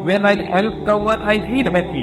When I help someone, I feel happy.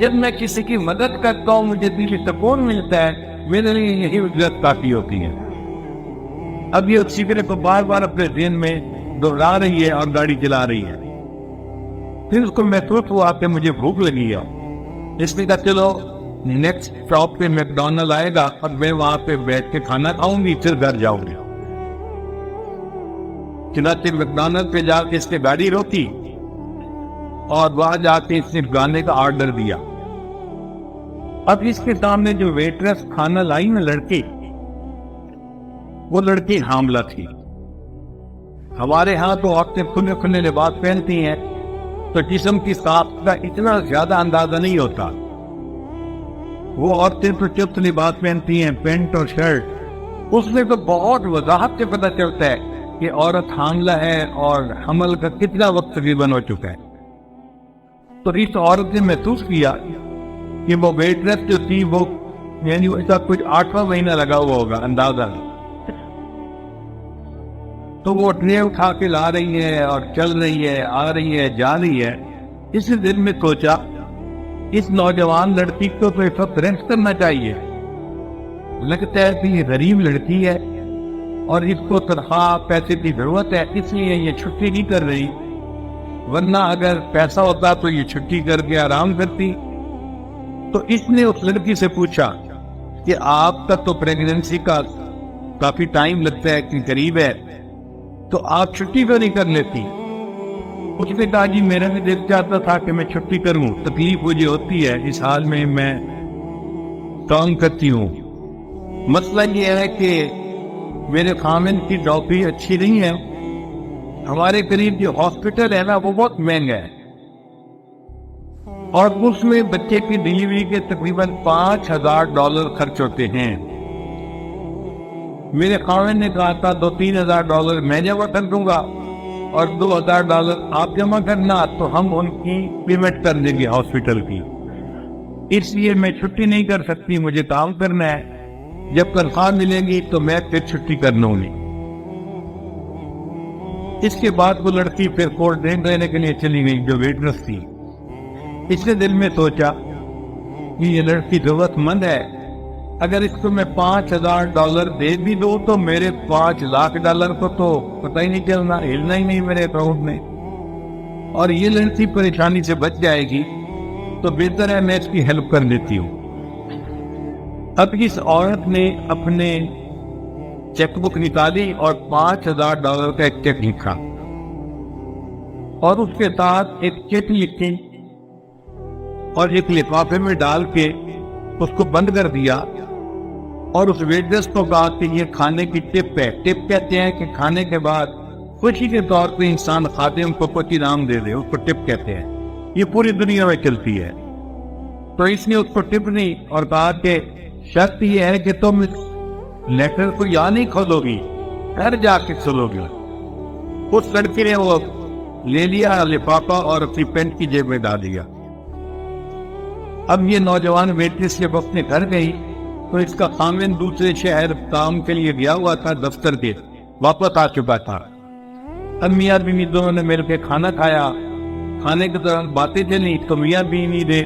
جب میں کسی کی مدد کرتا ہوں مجھے دلی سکون ملتا ہے، میرے لیے یہی اجرت کافی ہوتی ہے۔ اب یہ اس فکر کو بار بار اپنے ذہن میں دہرا رہی ہے اور گاڑی چلا رہی ہے۔ پھر اس کو محسوس ہوا کہ مجھے بھوک لگی ہے، اس نے کہا چلو نیکسٹ اسٹاپ پہ میکڈونلڈ آئے گا اور میں وہاں پہ بیٹھ کے کھانا کھاؤں گی، پھر گھر جاؤں گی۔ چنانچہ میکڈونلڈ پہ جا کے اس نے گاڑی روکی اور وہاں جا کے اس نے گانے کا آرڈر دیا۔ اب اس کے سامنے جو ویٹرس کھانا لائی نا لڑکی، وہ لڑکی حاملہ تھی۔ ہمارے ہاں تو عورتیں کھلے کھلے لباس پہنتی ہیں تو جسم کی ساخت کا اتنا زیادہ اندازہ نہیں ہوتا، وہ عورتیں تو چپت لباس پہنتی ہیں، پینٹ اور شرٹ، اس میں تو بہت وضاحت سے پتہ چلتا ہے کہ عورت حاملہ ہے اور حمل کا کتنا وقت تقریباً ہو چکا ہے۔ تو اس عورت نے محسوس کیا کہ وہ ویٹرس جو تھی وہ یعنی ایسا کچھ 8واں مہینہ لگا ہوا ہوگا اندازہ، تو وہ ٹرے اٹھا کے لا رہی ہے اور چل رہی ہے، آ رہی ہے، جا رہی ہے۔ اس دن میں سوچا اس نوجوان لڑکی کو تو اس وقت ریسٹ کرنا چاہیے، لگتا ہے کہ یہ غریب لڑکی ہے اور اس کو تنخواہ پیسے کی ضرورت ہے، اس لیے یہ چھٹی نہیں کر رہی، ورنہ اگر پیسہ ہوتا تو یہ چھٹی کر کے آرام کرتی۔ تو اس نے اس لڑکی سے پوچھا کہ آپ کا تو پریگننسی کا کافی ٹائم لگتا ہے کہ قریب ہے، تو آپ چھٹی کیوں نہیں کر لیتی؟ اس نے کہا جی میرا بھی دل چاہتا تھا کہ میں چھٹی کروں، تکلیف مجھے ہوتی ہے، اس حال میں کام کرتی ہوں۔ مسئلہ یہ ہے کہ میرے خامن کی ڈاکٹری اچھی نہیں ہے، ہمارے قریب جو ہاسپٹل ہے نا وہ بہت مہنگا ہے، اور اس میں بچے کی ڈلیوری کے تقریباً $5000 خرچ ہوتے ہیں۔ میرے خامن نے کہا تھا $2-3 ہزار میں جمع کر دوں گا اور $2000 آپ جمع کرنا، تو ہم ان کی پیمنٹ کر دیں گے ہاسپٹل کی، اس لیے میں چھٹی نہیں کر سکتی، مجھے کام کرنا ہے، جب تنخواہ ملے گی تو میں پھر چھٹی کر لوں گی۔ اس کے بعد وہ لڑکی پھر کولڈ ڈرنک لینے کے لیے چلی گئی جو ویٹرس تھی۔ اس نے دل میں سوچا کہ یہ لڑکی ضرورت مند ہے، اگر اس کو میں $5000 دے بھی دوں تو میرے $5,00,000 کو تو پتہ ہی نہیں چلنا، ہلنا ہی نہیں میرے اکاؤنٹ میں، اور یہ لڑکی پریشانی سے بچ جائے گی، تو بہتر ہے میں اس کی ہیلپ کر دیتی ہوں۔ اب اس عورت نے اپنے چیک بک نکالی اور $5000 کا ایک چیک لکھا اور اس کے ساتھ ایک چٹ لکھی اور ایک لفافے میں ڈال کے اس کو بند کر دیا، اور اس ویٹرس کو کہا کہ یہ کھانے کی ٹپ ہے۔ ٹپ کہتے ہیں کہ کھانے کے بعد خوشی کے طور پہ انسان خادم کو کچھ انعام دے دے، اس کو ٹپ کہتے ہیں، یہ پوری دنیا میں چلتی ہے۔ تو اس نے اس کو ٹپ نہیں اور کہا کہ شرط یہ ہے کہ تم اس لیٹر کو یہاں نہیں کھولو گی، گھر جا کے کھولو گی۔ اس لڑکی نے وہ لے لیا لفافہ اور اپنی پینٹ کی جیب میں ڈال دیا۔ اب یہ نوجوان ویٹرس جب اپنے گھر گئی تو اس کا خامن دوسرے شہر کام کے لیے گیا ہوا تھا، دفتر کے واپس آ چکا تھا۔ اب میاں بیوی دونوں نے مل کے کھانا کھایا، کھانے کے دوران باتیں چلی تو میاں بیوی نے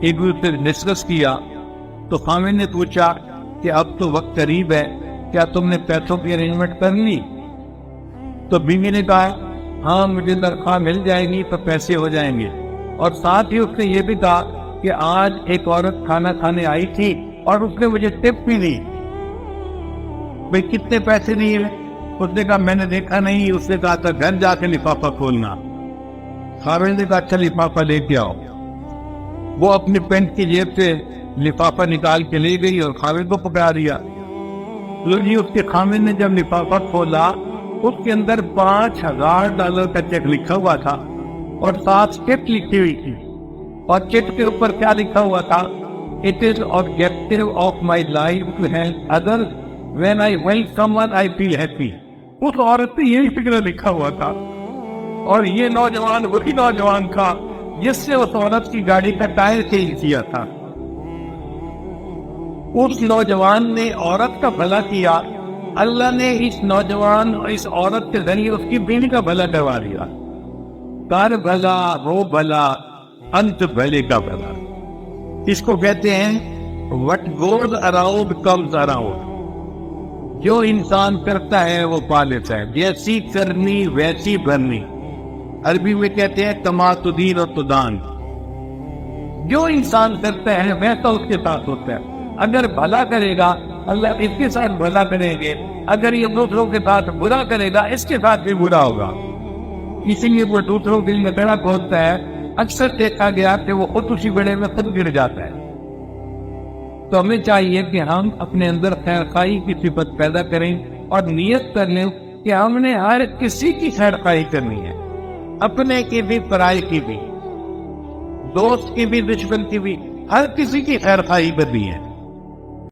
ایک دوسرے سے ڈسکس کیا، تو خامن نے پوچھا کہ اب تو وقت قریب ہے، کیا تم نے پیسوں کی ارینجمنٹ کر لی؟ تو بیوی نے کہا ہاں مجھے تنخواہ مل جائے گی تو پیسے ہو جائیں گے، اور ساتھ ہی اس نے یہ بھی کہا کہ آج ایک عورت کھانا کھانے آئی تھی اور اس نے مجھے ٹپ بھی دی۔ بھئی کتنے پیسے دیے؟ اس نے کہا میں نے دیکھا نہیں، اس نے کہا تھا گھر جا کے لفافہ کھولنا۔ خامن نے کہا اچھا لفافہ لے کے آؤ۔ وہ اپنی پینٹ کی جیب سے لفافہ نکال کے لے گئی اور خامن کو پکڑا دیا۔ جی اس کے خامن نے جب لفافہ کھولا اس کے اندر $5000 کا چیک لکھا ہوا تھا اور ساتھ چٹ لکھی ہوئی تھی، اور چٹ کے اوپر کیا لکھا ہوا تھا؟ It is objective of my life to help others. When I help someone, I feel happy. اس عورت نے یہی فکر لکھا ہوا تھا، اور یہ نوجوان وہی نوجوان تھا جس سے اس عورت کی گاڑی کا ٹائر چینج کیا تھا۔ اس نوجوان نے عورت کا بھلا کیا، اللہ نے اس نوجوان اور اس عورت کے ذریعے اس کی بیوی کا بھلا کروا دیا۔ کر بھلا، رو بھلا، انت بھلے کا بھلا۔ اس کو کہتے ہیں what goes around comes around. جو انسان کرتا ہے وہ پا لیتا ہے. جیسی کرنی ویسی بھرنی. عربی میں کہتے ہیں کما تدین و تدان. جو انسان کرتا ہے ویسا اس کے ساتھ ہوتا ہے. اگر بھلا کرے گا اللہ اس کے ساتھ بھلا کریں گے, اگر یہ دوسروں کے ساتھ برا کرے گا اس کے ساتھ بھی برا ہوگا. اسی لیے وہ دوسروں کے لیے بیڑا کھودتا ہے. اکثر دیکھا گیا کہ وہ خود اسی بیڑے میں خود گر جاتا ہے. تو ہمیں چاہیے کہ ہم اپنے اندر خیر خواہی کی صفت پیدا کریں اور نیت کر لیں کہ ہم نے ہر کسی کی خیر خواہی کرنی ہے, اپنے کی بھی پرائے کی بھی, دوست کی بھی دشمن کی بھی, ہر کسی کی خیر خواہی کرنی ہے.